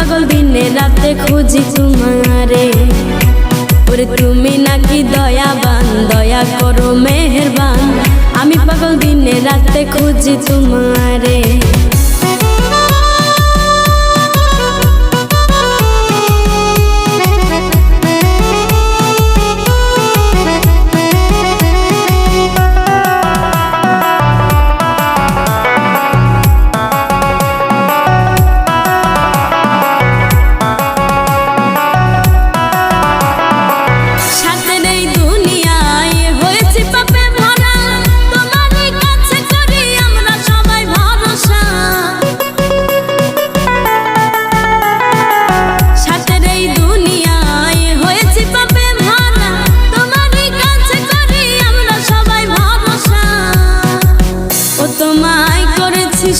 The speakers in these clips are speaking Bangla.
পাগল দিনে রাতে খুঁজি তোমারে। ওরে তুমি নাকি দয়াবান, দয়া করো মেহেরবান। আমি পাগল দিনে রাতে খুঁজি তোমারে।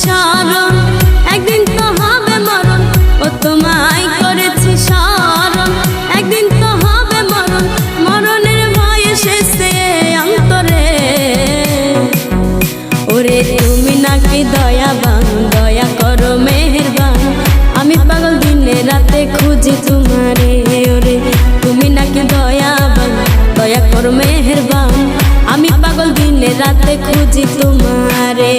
শরণ একদিন তো হবে মরণ, ও তোমায় করেছি শরণ একদিন তো হবে মরণ। মরণের ভয় এসেছে অন্তরে। ওরে তুমি নাকি দয়াবান, দয়া করো মেহেরবান। আমি পাগল দিনে রাতে খুঁজি তোমারে। ওরে তুমি নাকি দয়াবান, দয়া করো মেহেরবান। আমি পাগল দিনে রাতে খুঁজি তোমারে।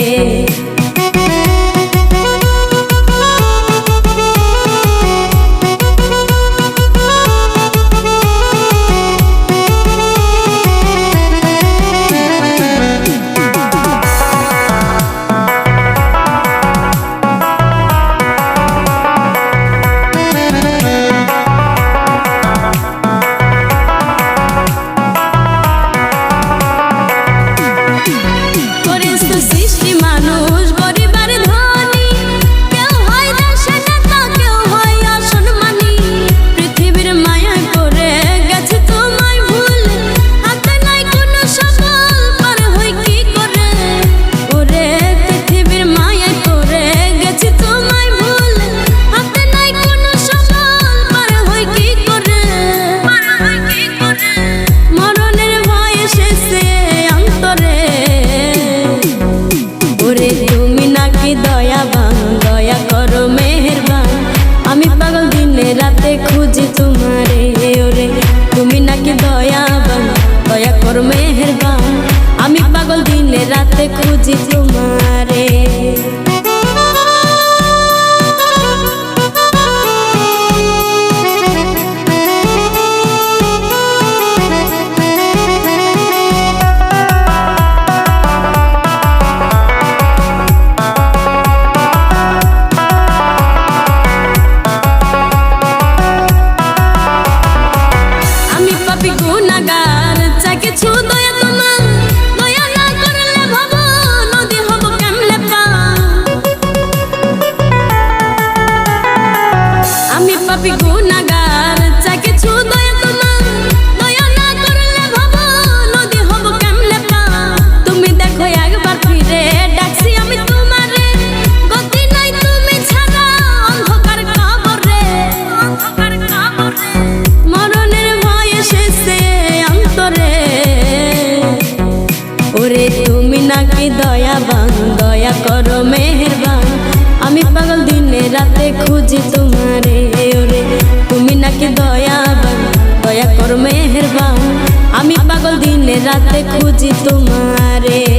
রাতে খুঁজি তোমারে। ওরে তুমি নাকি দয়াবান, দয়া করো মেহেরবান। আমি পাগল দিনে রাতে খুঁজি তোমারে। পাপী গুনাহগার চাই কিছু দয়া তোমার, দয়া না করলে ভাবো নদী হব কেমনে পা। তুমি দেখো একবার ফিরে ডাকছি আমি তোমারে। গতি নাই তুমি ছাড়া অন্ধকার কবরে, অন্ধকার কবরে। মরণের ভয় এসেছে অন্তরে। ওরে তুমি নাকি দয়াবান, দয়া করো মেহেরবান। আমি পাগল দিনে রাতে খুঁজি তোমারে। ওরে তুমি নাকি দয়াবান, দয়া করো মেহেরবান। আমি পাগল দিনে রাতে খুঁজি তোমারে।